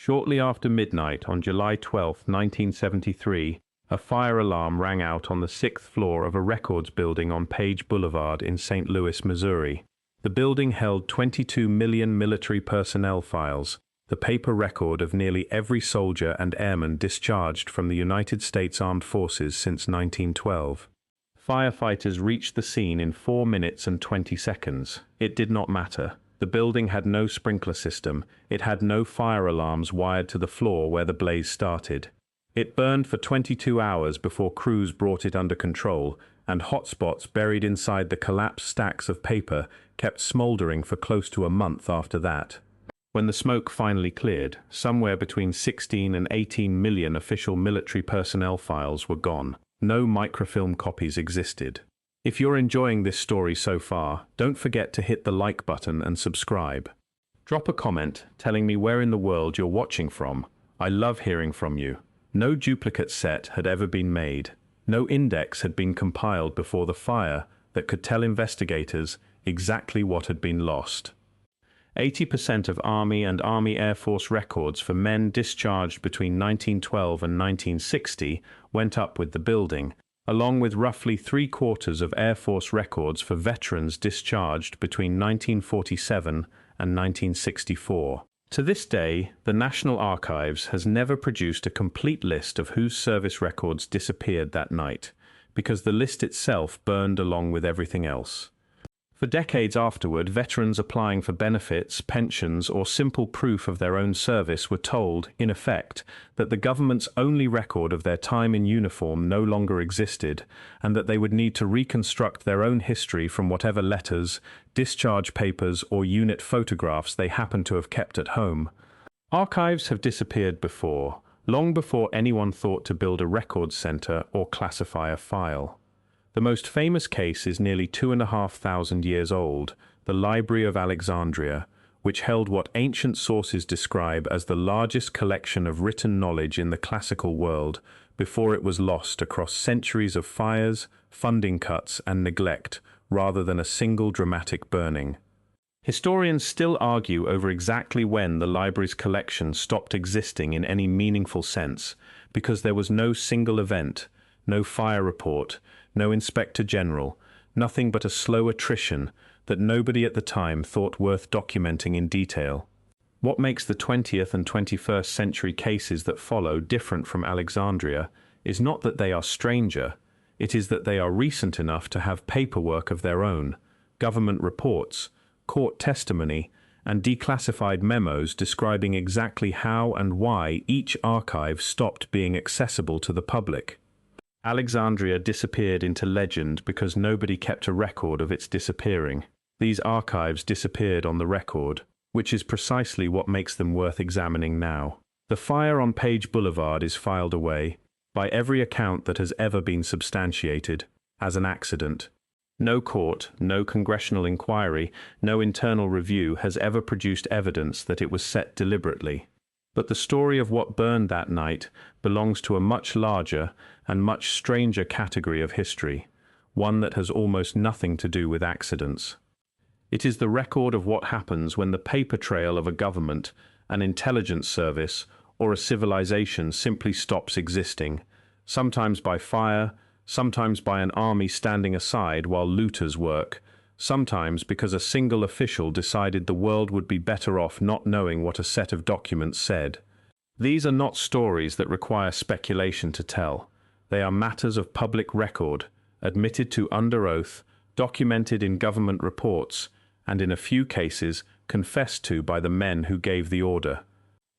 Shortly after midnight on July 12, 1973, a fire alarm rang out on the sixth floor of a records building on Page Boulevard in St. Louis, Missouri. The building held 22 million military personnel files, the paper record of nearly every soldier and airman discharged from the United States Armed Forces since 1912. Firefighters reached the scene in 4 minutes and 20 seconds. It did not matter. The building had no sprinkler system. It had no fire alarms wired to the floor where the blaze started. It burned for 22 hours before crews brought it under control, and hotspots buried inside the collapsed stacks of paper kept smoldering for close to a month after that. When the smoke finally cleared, somewhere between 16 and 18 million official military personnel files were gone. No microfilm copies existed. If you're enjoying this story so far, don't forget to hit the like button and subscribe. Drop a comment telling me where in the world you're watching from. I love hearing from you. No duplicate set had ever been made. No index had been compiled before the fire that could tell investigators exactly what had been lost. 80% of Army and Army Air Force records for men discharged between 1912 and 1960 went up with the building, along with roughly 3/4 of Air Force records for veterans discharged between 1947 and 1964. To this day, the National Archives has never produced a complete list of whose service records disappeared that night, because the list itself burned along with everything else. For decades afterward, veterans applying for benefits, pensions, or simple proof of their own service were told, in effect, that the government's only record of their time in uniform no longer existed, and that they would need to reconstruct their own history from whatever letters, discharge papers, or unit photographs they happened to have kept at home. Archives have disappeared before, long before anyone thought to build a records center or classify a file. The most famous case is nearly 2,500 years old, the Library of Alexandria, which held what ancient sources describe as the largest collection of written knowledge in the classical world before it was lost across centuries of fires, funding cuts, and neglect, rather than a single dramatic burning. Historians still argue over exactly when the library's collection stopped existing in any meaningful sense, because there was no single event, no fire report, no inspector general, nothing but a slow attrition that nobody at the time thought worth documenting in detail. What makes the 20th and 21st century cases that follow different from Alexandria is not that they are stranger, it is that they are recent enough to have paperwork of their own, government reports, court testimony, and declassified memos describing exactly how and why each archive stopped being accessible to the public. Alexandria disappeared into legend because nobody kept a record of its disappearing. These archives disappeared on the record, which is precisely what makes them worth examining now. The fire on Page Boulevard is filed away, by every account that has ever been substantiated, as an accident. No court, no congressional inquiry, no internal review has ever produced evidence that it was set deliberately. But the story of what burned that night belongs to a much larger and much stranger category of history, one that has almost nothing to do with accidents. It is the record of what happens when the paper trail of a government, an intelligence service, or a civilization simply stops existing, sometimes by fire, sometimes by an army standing aside while looters work, sometimes because a single official decided the world would be better off not knowing what a set of documents said. These are not stories that require speculation to tell. They are matters of public record, admitted to under oath, documented in government reports, and in a few cases confessed to by the men who gave the order.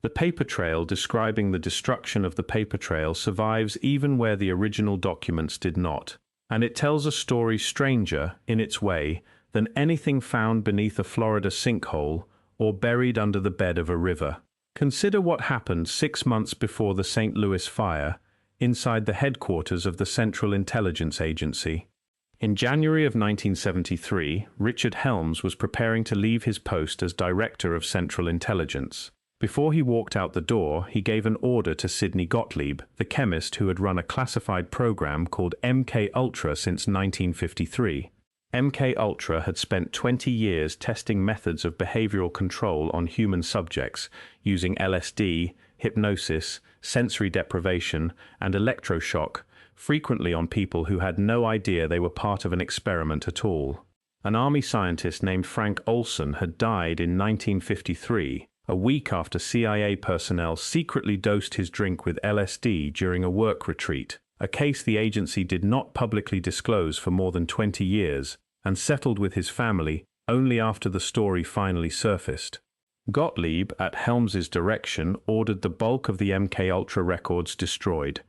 The paper trail describing the destruction of the paper trail survives even where the original documents did not. And it tells a story stranger, in its way, than anything found beneath a Florida sinkhole or buried under the bed of a river. Consider what happened 6 months before the St. Louis fire, inside the headquarters of the Central Intelligence Agency. In January of 1973, Richard Helms was preparing to leave his post as Director of Central Intelligence. Before he walked out the door, he gave an order to Sidney Gottlieb, the chemist who had run a classified program called MKUltra since 1953. MKUltra had spent 20 years testing methods of behavioral control on human subjects using LSD, hypnosis, sensory deprivation, and electroshock, frequently on people who had no idea they were part of an experiment at all. An army scientist named Frank Olson had died in 1953, a week after CIA personnel secretly dosed his drink with LSD during a work retreat, a case the agency did not publicly disclose for more than 20 years, and settled with his family only after the story finally surfaced. Gottlieb, at Helms's direction, ordered the bulk of the MKUltra records destroyed.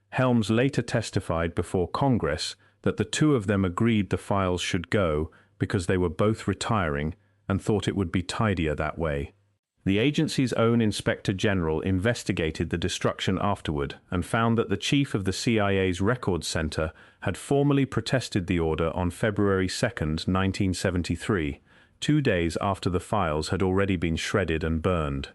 Helms later testified before Congress that the two of them agreed the files should go because they were both retiring and thought it would be tidier that way. The agency's own Inspector General investigated the destruction afterward and found that the chief of the CIA's Records Center had formally protested the order on February 2, 1973, 2 days after the files had already been shredded and burned.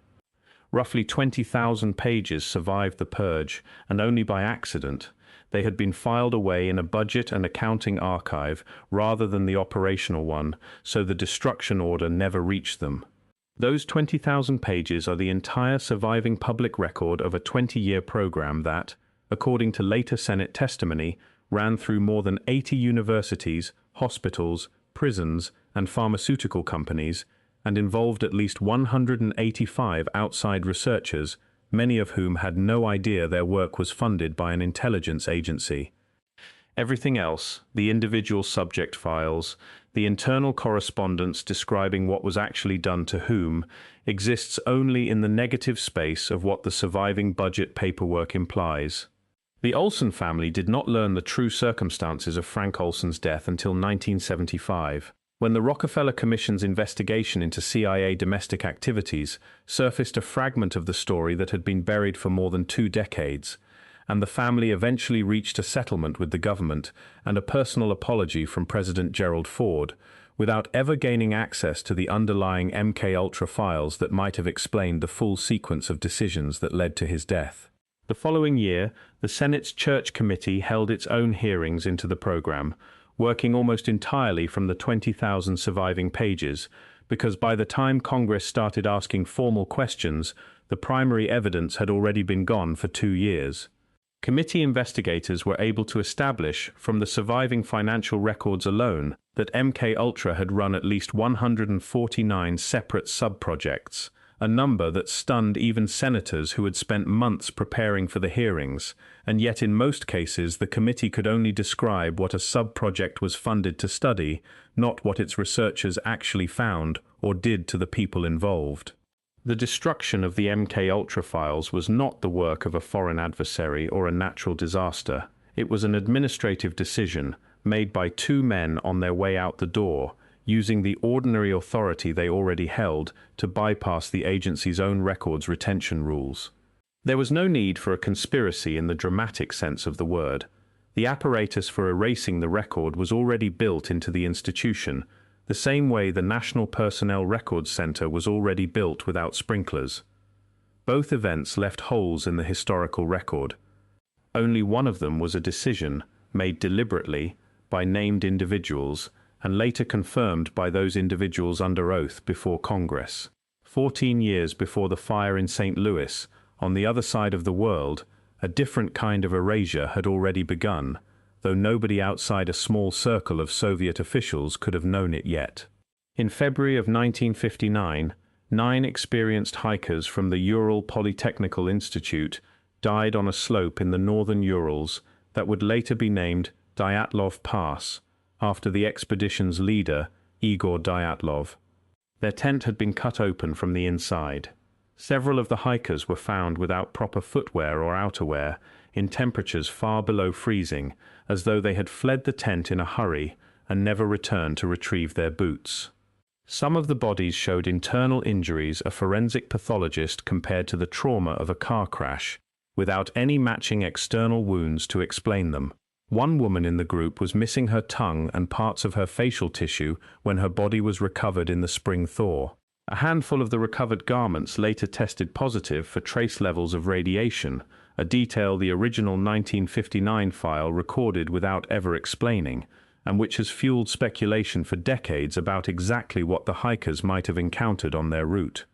Roughly 20,000 pages survived the purge, and only by accident. They had been filed away in a budget and accounting archive rather than the operational one, so the destruction order never reached them. Those 20,000 pages are the entire surviving public record of a 20-year program that, according to later Senate testimony, ran through more than 80 universities, hospitals, prisons, and pharmaceutical companies, and involved at least 185 outside researchers, many of whom had no idea their work was funded by an intelligence agency. Everything else, the individual subject files, the internal correspondence describing what was actually done to whom, exists only in the negative space of what the surviving budget paperwork implies. The Olson family did not learn the true circumstances of Frank Olson's death until 1975, when the Rockefeller Commission's investigation into CIA domestic activities surfaced a fragment of the story that had been buried for more than 2 decades, and the family eventually reached a settlement with the government and a personal apology from President Gerald Ford, without ever gaining access to the underlying MKUltra files that might have explained the full sequence of decisions that led to his death. The following year, the Senate's Church Committee held its own hearings into the program, working almost entirely from the 20,000 surviving pages, because by the time Congress started asking formal questions, the primary evidence had already been gone for 2 years. Committee investigators were able to establish, from the surviving financial records alone, that MKUltra had run at least 149 separate sub-projects, a number that stunned even senators who had spent months preparing for the hearings, and yet in most cases the committee could only describe what a sub-project was funded to study, not what its researchers actually found or did to the people involved. The destruction of the MKUltra files was not the work of a foreign adversary or a natural disaster. It was an administrative decision made by 2 men on their way out the door, using the ordinary authority they already held to bypass the agency's own records retention rules. There was no need for a conspiracy in the dramatic sense of the word. The apparatus for erasing the record was already built into the institution, the same way the National Personnel Records Center was already built without sprinklers. Both events left holes in the historical record. Only one of them was a decision, made deliberately, by named individuals, and later confirmed by those individuals under oath before Congress. 14 years before the fire in St. Louis, on the other side of the world, a different kind of erasure had already begun, though nobody outside a small circle of Soviet officials could have known it yet. In February of 1959, 9 experienced hikers from the Ural Polytechnical Institute died on a slope in the northern Urals that would later be named Dyatlov Pass, after the expedition's leader, Igor Dyatlov. Their tent had been cut open from the inside. Several of the hikers were found without proper footwear or outerwear, in temperatures far below freezing, as though they had fled the tent in a hurry and never returned to retrieve their boots. Some of the bodies showed internal injuries a forensic pathologist compared to the trauma of a car crash, without any matching external wounds to explain them. One woman in the group was missing her tongue and parts of her facial tissue when her body was recovered in the spring thaw. A handful of the recovered garments later tested positive for trace levels of radiation, a detail the original 1959 file recorded without ever explaining, and which has fueled speculation for decades about exactly what the hikers might have encountered on their route.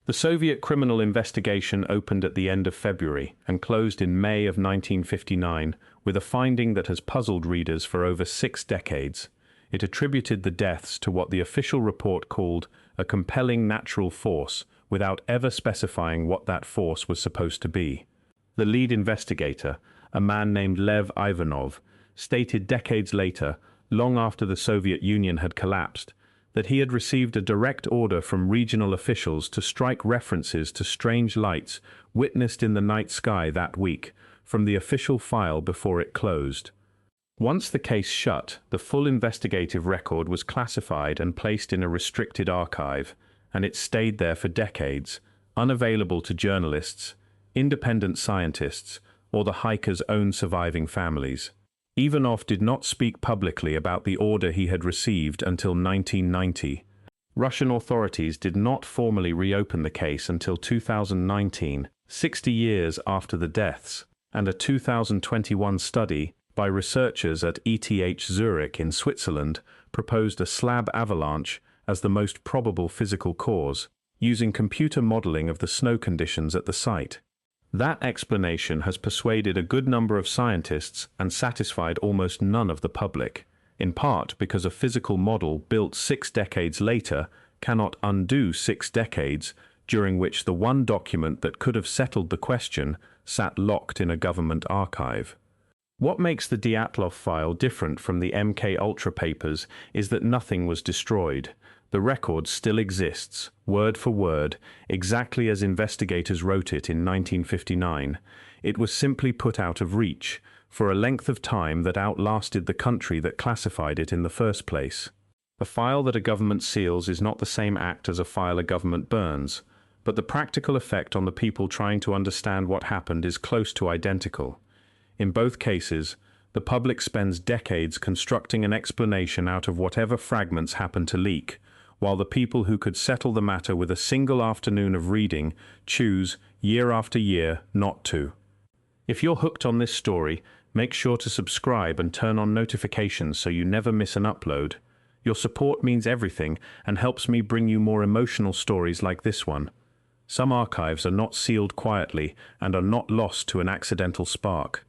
The Soviet criminal investigation opened at the end of February and closed in May of 1959 with a finding that has puzzled readers for over 6 decades. It attributed the deaths to what the official report called a compelling natural force, without ever specifying what that force was supposed to be. The lead investigator, a man named Lev Ivanov, stated decades later, long after the Soviet Union had collapsed, that he had received a direct order from regional officials to strike references to strange lights witnessed in the night sky that week from the official file before it closed. Once the case shut, the full investigative record was classified and placed in a restricted archive, and it stayed there for decades, unavailable to journalists, independent scientists, or the hikers' own surviving families. Ivanov did not speak publicly about the order he had received until 1990. Russian authorities did not formally reopen the case until 2019, 60 years after the deaths, and a 2021 study by researchers at ETH Zurich in Switzerland proposed a slab avalanche as the most probable physical cause, using computer modeling of the snow conditions at the site. That explanation has persuaded a good number of scientists and satisfied almost none of the public, in part because a physical model built 6 decades later cannot undo 6 decades during which the one document that could have settled the question sat locked in a government archive. What makes the Dyatlov file different from the MKUltra papers is that nothing was destroyed. The record still exists, word for word, exactly as investigators wrote it in 1959. It was simply put out of reach, for a length of time that outlasted the country that classified it in the first place. A file that a government seals is not the same act as a file a government burns, but the practical effect on the people trying to understand what happened is close to identical. In both cases, the public spends decades constructing an explanation out of whatever fragments happen to leak, while the people who could settle the matter with a single afternoon of reading choose, year after year, not to. If you're hooked on this story, make sure to subscribe and turn on notifications so you never miss an upload. Your support means everything and helps me bring you more emotional stories like this one. Some archives are not sealed quietly and are not lost to an accidental spark.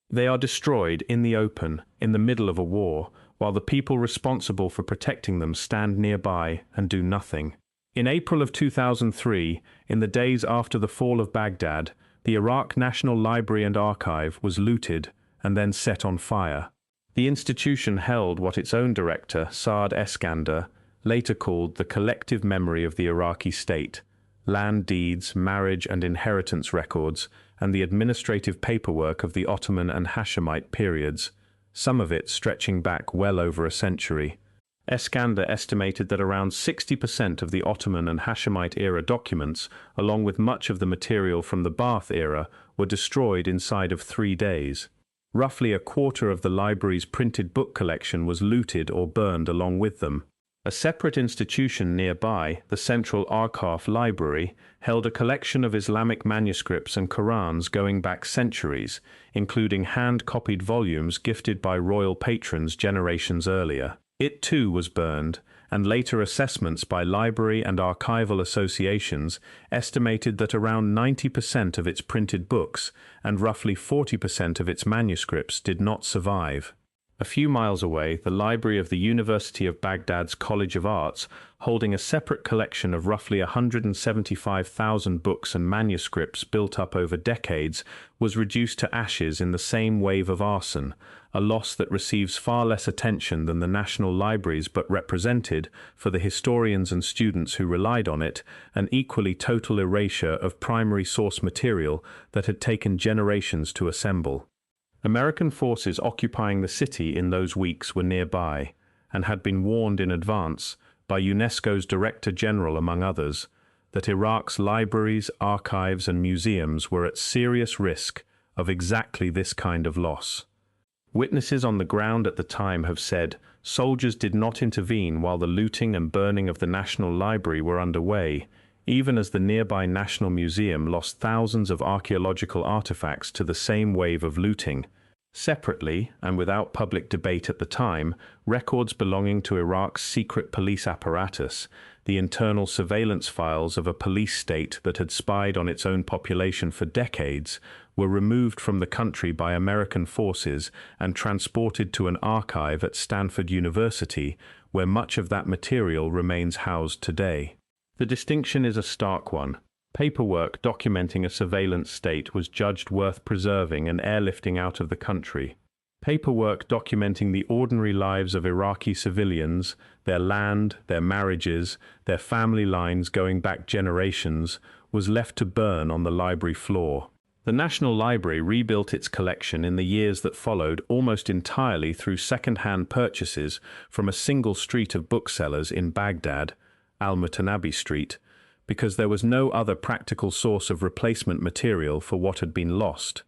They are destroyed in the open, in the middle of a war, while the people responsible for protecting them stand nearby and do nothing. In April of 2003, in the days after the fall of Baghdad, the Iraq National Library and Archive was looted and then set on fire. The institution held what its own director, Saad Eskander, later called the collective memory of the Iraqi state, land deeds, marriage and inheritance records, and the administrative paperwork of the Ottoman and Hashemite periods, some of it stretching back well over a century. Eskander estimated that around 60% of the Ottoman and Hashemite era documents, along with much of the material from the Ba'ath era, were destroyed inside of 3 days. Roughly a quarter of the library's printed book collection was looted or burned along with them. A separate institution nearby, the Central Arqaf Library, held a collection of Islamic manuscripts and Qurans going back centuries, including hand-copied volumes gifted by royal patrons generations earlier. It too was burned, and later assessments by library and archival associations estimated that around 90% of its printed books and roughly 40% of its manuscripts did not survive. A few miles away, the library of the University of Baghdad's College of Arts, holding a separate collection of roughly 175,000 books and manuscripts built up over decades, was reduced to ashes in the same wave of arson, a loss that receives far less attention than the National Libraries but represented, for the historians and students who relied on it, an equally total erasure of primary source material that had taken generations to assemble. American forces occupying the city in those weeks were nearby, and had been warned in advance, by UNESCO's Director General among others, that Iraq's libraries, archives and museums were at serious risk of exactly this kind of loss. Witnesses on the ground at the time have said soldiers did not intervene while the looting and burning of the National Library were underway, even as the nearby National Museum lost thousands of archaeological artifacts to the same wave of looting. Separately, and without public debate at the time, records belonging to Iraq's secret police apparatus, the internal surveillance files of a police state that had spied on its own population for decades, were removed from the country by American forces and transported to an archive at Stanford University, where much of that material remains housed today. The distinction is a stark one. Paperwork documenting a surveillance state was judged worth preserving and airlifting out of the country. Paperwork documenting the ordinary lives of Iraqi civilians, their land, their marriages, their family lines going back generations, was left to burn on the library floor. The National Library rebuilt its collection in the years that followed almost entirely through second-hand purchases from a single street of booksellers in Baghdad, Al-Mutanabbi Street, because there was no other practical source of replacement material for what had been lost.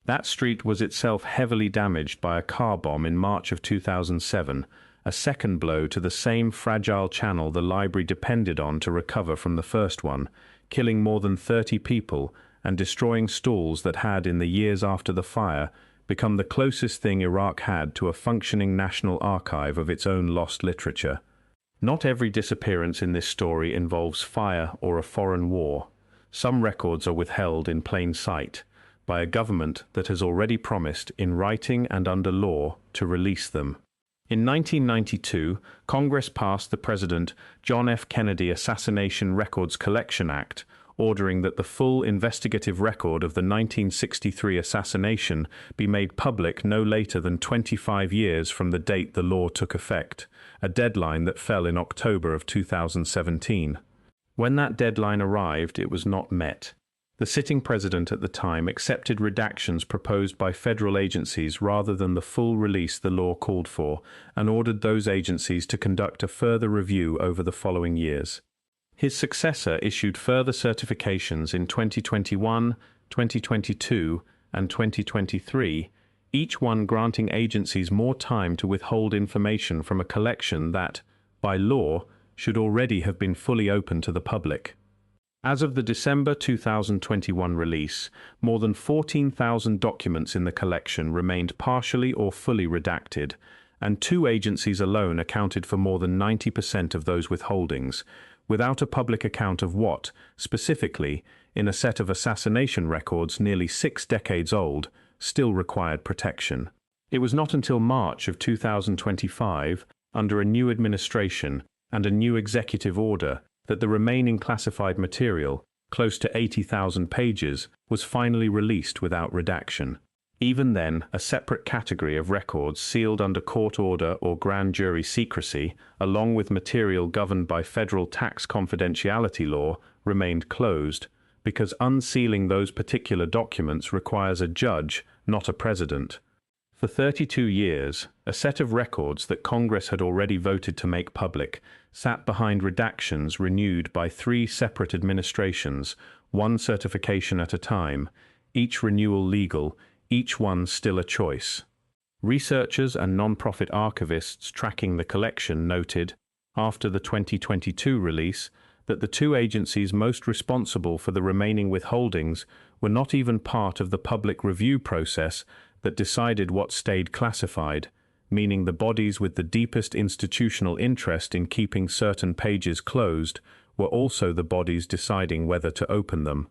That street was itself heavily damaged by a car bomb in March of 2007, a second blow to the same fragile channel the library depended on to recover from the first one, killing more than 30 people and destroying stalls that had, in the years after the fire, become the closest thing Iraq had to a functioning national archive of its own lost literature. Not every disappearance in this story involves fire or a foreign war. Some records are withheld in plain sight by a government that has already promised, in writing and under law, to release them. In 1992, Congress passed the President John F. Kennedy Assassination Records Collection Act, ordering that the full investigative record of the 1963 assassination be made public no later than 25 years from the date the law took effect, a deadline that fell in October of 2017. When that deadline arrived, it was not met. The sitting president at the time accepted redactions proposed by federal agencies rather than the full release the law called for, and ordered those agencies to conduct a further review over the following years. His successor issued further certifications in 2021, 2022, and 2023, each one granting agencies more time to withhold information from a collection that, by law, should already have been fully open to the public. As of the December 2021 release, more than 14,000 documents in the collection remained partially or fully redacted, and 2 agencies alone accounted for more than 90% of those withholdings, without a public account of what, specifically, in a set of assassination records nearly 6 decades old, still required protection. It was not until March of 2025, under a new administration and a new executive order, that the remaining classified material, close to 80,000 pages, was finally released without redaction. Even then, a separate category of records sealed under court order or grand jury secrecy, along with material governed by federal tax confidentiality law, remained closed, because unsealing those particular documents requires a judge, not a president. For 32 years, a set of records that Congress had already voted to make public sat behind redactions renewed by 3 separate administrations, one certification at a time, each renewal legal, each one still a choice. Researchers and non-profit archivists tracking the collection noted, after the 2022 release, that the 2 agencies most responsible for the remaining withholdings were not even part of the public review process that decided what stayed classified, meaning the bodies with the deepest institutional interest in keeping certain pages closed were also the bodies deciding whether to open them.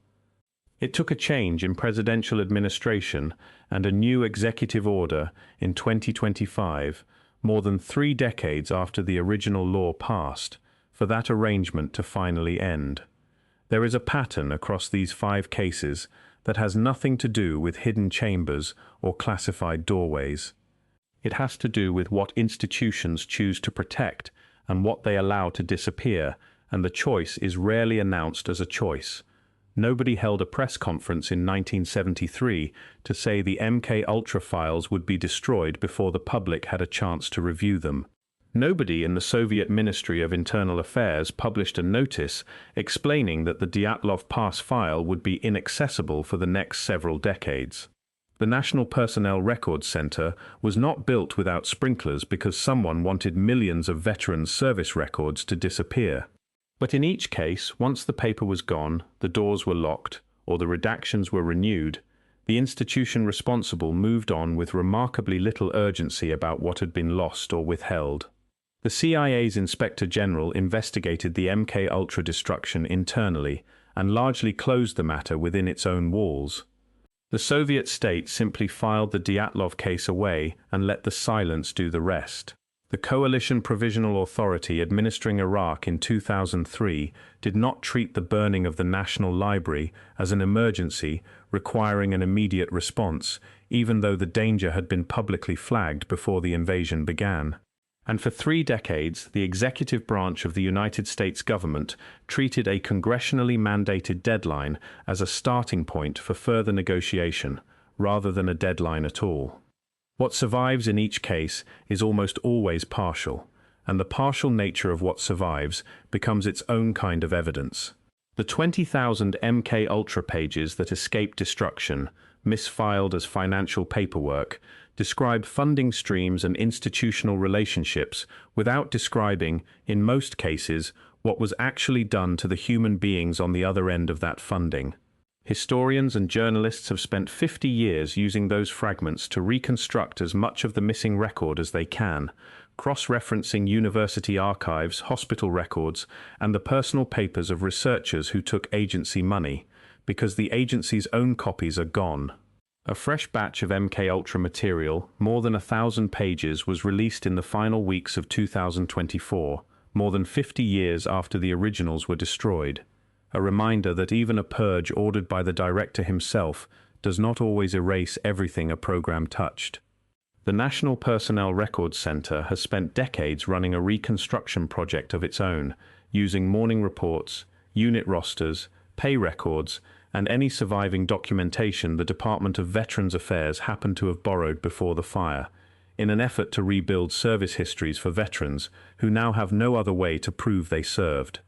It took a change in presidential administration and a new executive order in 2025, more than 3 decades after the original law passed, for that arrangement to finally end. There is a pattern across these 5 cases that has nothing to do with hidden chambers or classified doorways. It has to do with what institutions choose to protect and what they allow to disappear, and the choice is rarely announced as a choice. Nobody held a press conference in 1973 to say the MKUltra files would be destroyed before the public had a chance to review them. Nobody in the Soviet Ministry of Internal Affairs published a notice explaining that the Dyatlov Pass file would be inaccessible for the next several decades. The National Personnel Records Center was not built without sprinklers because someone wanted millions of veterans' service records to disappear. But in each case, once the paper was gone, the doors were locked, or the redactions were renewed, The institution responsible moved on with remarkably little urgency about what had been lost or withheld. The CIA's Inspector General investigated the MKUltra destruction internally and largely closed the matter within its own walls. The Soviet state simply filed the Dyatlov case away and let the silence do the rest. The Coalition Provisional Authority administering Iraq in 2003 did not treat the burning of the National Library as an emergency requiring an immediate response, even though the danger had been publicly flagged before the invasion began. And for 3 decades, the executive branch of the United States government treated a congressionally mandated deadline as a starting point for further negotiation, rather than a deadline at all. What survives in each case is almost always partial, and the partial nature of what survives becomes its own kind of evidence. The 20,000 MKUltra pages that escaped destruction, misfiled as financial paperwork, describe funding streams and institutional relationships without describing, in most cases, what was actually done to the human beings on the other end of that funding. Historians and journalists have spent 50 years using those fragments to reconstruct as much of the missing record as they can, cross-referencing university archives, hospital records, and the personal papers of researchers who took agency money, because the agency's own copies are gone. A fresh batch of MKUltra material, more than 1,000 pages, was released in the final weeks of 2024, more than 50 years after the originals were destroyed. A reminder that even a purge ordered by the director himself does not always erase everything a program touched. The National Personnel Records Center has spent decades running a reconstruction project of its own, using morning reports, unit rosters, pay records, and any surviving documentation the Department of Veterans Affairs happened to have borrowed before the fire, in an effort to rebuild service histories for veterans who now have no other way to prove they served.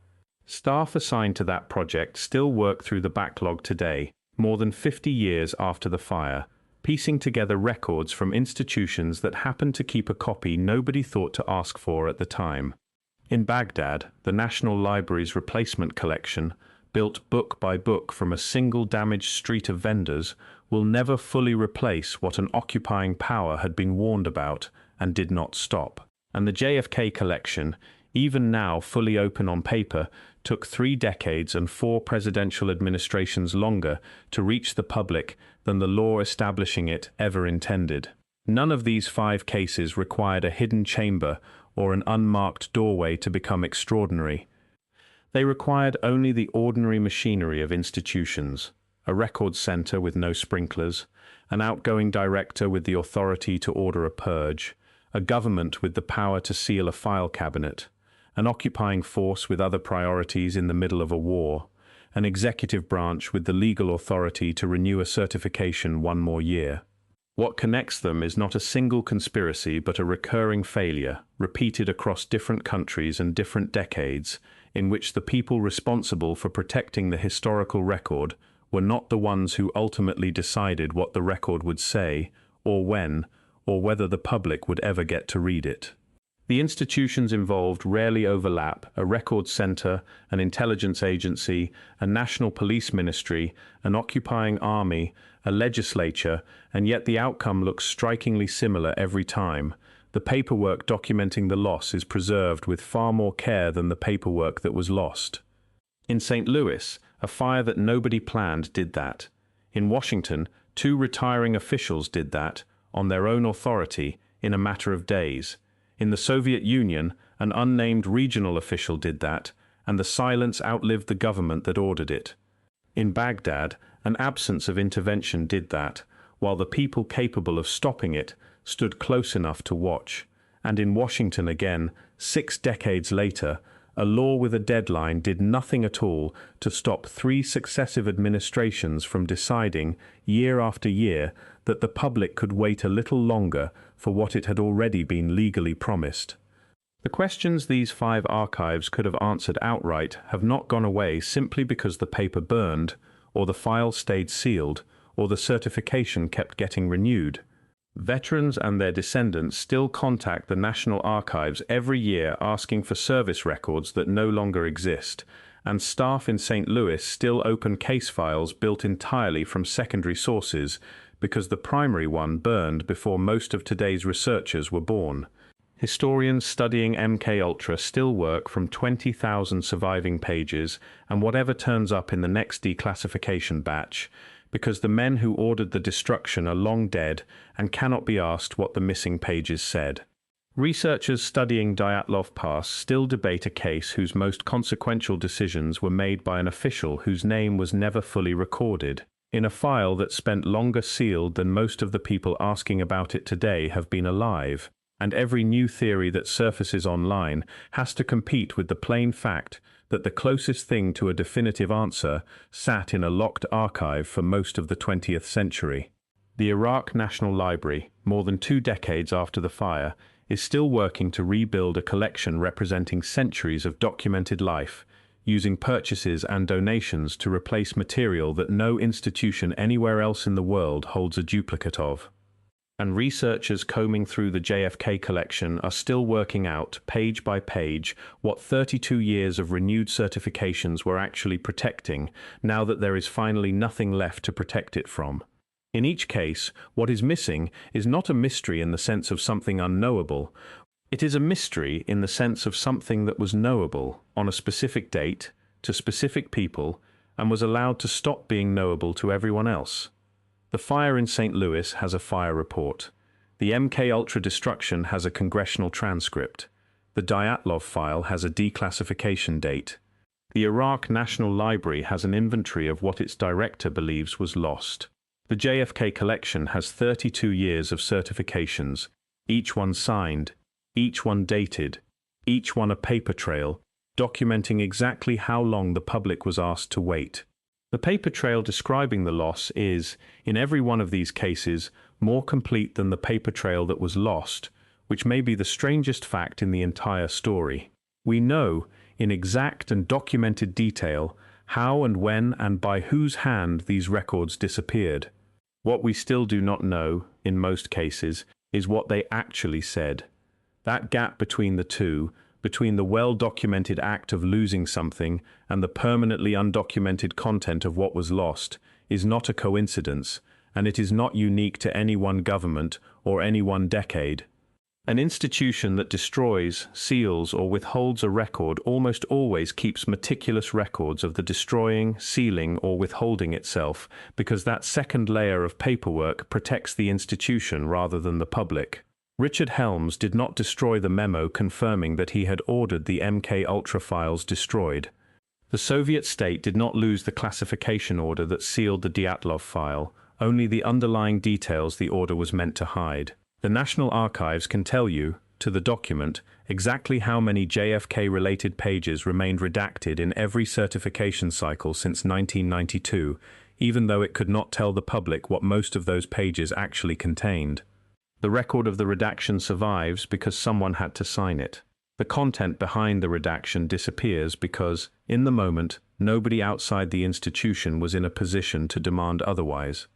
Staff assigned to that project still work through the backlog today, more than 50 years after the fire, piecing together records from institutions that happened to keep a copy nobody thought to ask for at the time. In Baghdad, the National Library's replacement collection, built book by book from a single damaged street of vendors, will never fully replace what an occupying power had been warned about and did not stop. And the JFK collection, even now fully open on paper, took 3 decades and 4 presidential administrations longer to reach the public than the law establishing it ever intended. None of these 5 cases required a hidden chamber or an unmarked doorway to become extraordinary. They required only the ordinary machinery of institutions, a records center with no sprinklers, an outgoing director with the authority to order a purge, a government with the power to seal a file cabinet, an occupying force with other priorities in the middle of a war, an executive branch with the legal authority to renew a certification 1 more year. What connects them is not a single conspiracy but a recurring failure, repeated across different countries and different decades, in which the people responsible for protecting the historical record were not the ones who ultimately decided what the record would say, or when, or whether the public would ever get to read it. The institutions involved rarely overlap: a record center, an intelligence agency, a national police ministry, an occupying army, a legislature, and yet the outcome looks strikingly similar every time. The paperwork documenting the loss is preserved with far more care than the paperwork that was lost. In St. Louis, a fire that nobody planned did that. In Washington, 2 retiring officials did that, on their own authority, in a matter of days. In the Soviet Union, an unnamed regional official did that, and the silence outlived the government that ordered it. In Baghdad, an absence of intervention did that, while the people capable of stopping it stood close enough to watch. And in Washington again, 6 decades later, a law with a deadline did nothing at all to stop 3 successive administrations from deciding, year after year, that the public could wait a little longer for what it had already been legally promised. The questions these 5 archives could have answered outright have not gone away simply because the paper burned, or the file stayed sealed, or the certification kept getting renewed. Veterans and their descendants still contact the National Archives every year asking for service records that no longer exist, and staff in St. Louis still open case files built entirely from secondary sources because the primary one burned before most of today's researchers were born. Historians studying MKUltra still work from 20,000 surviving pages and whatever turns up in the next declassification batch, because the men who ordered the destruction are long dead and cannot be asked what the missing pages said. Researchers studying Dyatlov Pass still debate a case whose most consequential decisions were made by an official whose name was never fully recorded, in a file that spent longer sealed than most of the people asking about it today have been alive. And every new theory that surfaces online has to compete with the plain fact that the closest thing to a definitive answer sat in a locked archive for most of the 20th century. The Iraq National Library, more than 2 decades after the fire, is still working to rebuild a collection representing centuries of documented life, using purchases and donations to replace material that no institution anywhere else in the world holds a duplicate of. And researchers combing through the JFK collection are still working out, page by page, what 32 years of renewed certifications were actually protecting, now that there is finally nothing left to protect it from. In each case, what is missing is not a mystery in the sense of something unknowable. It is a mystery in the sense of something that was knowable on a specific date, to specific people, and was allowed to stop being knowable to everyone else. The fire in St. Louis has a fire report. The MKUltra destruction has a congressional transcript. The Dyatlov file has a declassification date. The Iraq National Library has an inventory of what its director believes was lost. The JFK collection has 32 years of certifications, each one signed, each one dated, each one a paper trail, documenting exactly how long the public was asked to wait. The paper trail describing the loss is, in every one of these cases, more complete than the paper trail that was lost, which may be the strangest fact in the entire story. We know, in exact and documented detail, how and when and by whose hand these records disappeared. What we still do not know, in most cases, is what they actually said. That gap between the two, between the well-documented act of losing something and the permanently undocumented content of what was lost, is not a coincidence, and it is not unique to any one government or any one decade. An institution that destroys, seals, or withholds a record almost always keeps meticulous records of the destroying, sealing, or withholding itself, because that second layer of paperwork protects the institution rather than the public. Richard Helms did not destroy the memo confirming that he had ordered the MKUltra files destroyed. The Soviet state did not lose the classification order that sealed the Dyatlov file, only the underlying details the order was meant to hide. The National Archives can tell you, to the document, exactly how many JFK-related pages remained redacted in every certification cycle since 1992, even though it could not tell the public what most of those pages actually contained. The record of the redaction survives because someone had to sign it. The content behind the redaction disappears because, in the moment, nobody outside the institution was in a position to demand otherwise.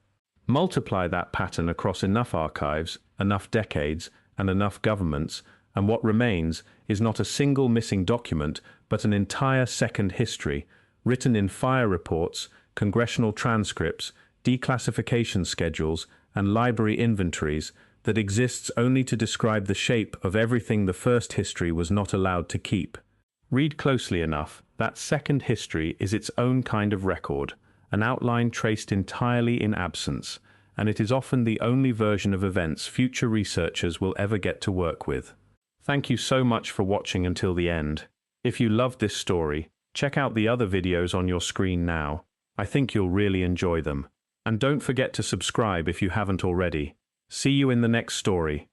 Multiply that pattern across enough archives, enough decades, and enough governments, and what remains is not a single missing document, but an entire second history, written in fire reports, congressional transcripts, declassification schedules, and library inventories, that exists only to describe the shape of everything the first history was not allowed to keep. Read closely enough, that second history is its own kind of record, an outline traced entirely in absence, and it is often the only version of events future researchers will ever get to work with. Thank you so much for watching until the end. If you loved this story, check out the other videos on your screen now. I think you'll really enjoy them. And don't forget to subscribe if you haven't already. See you in the next story.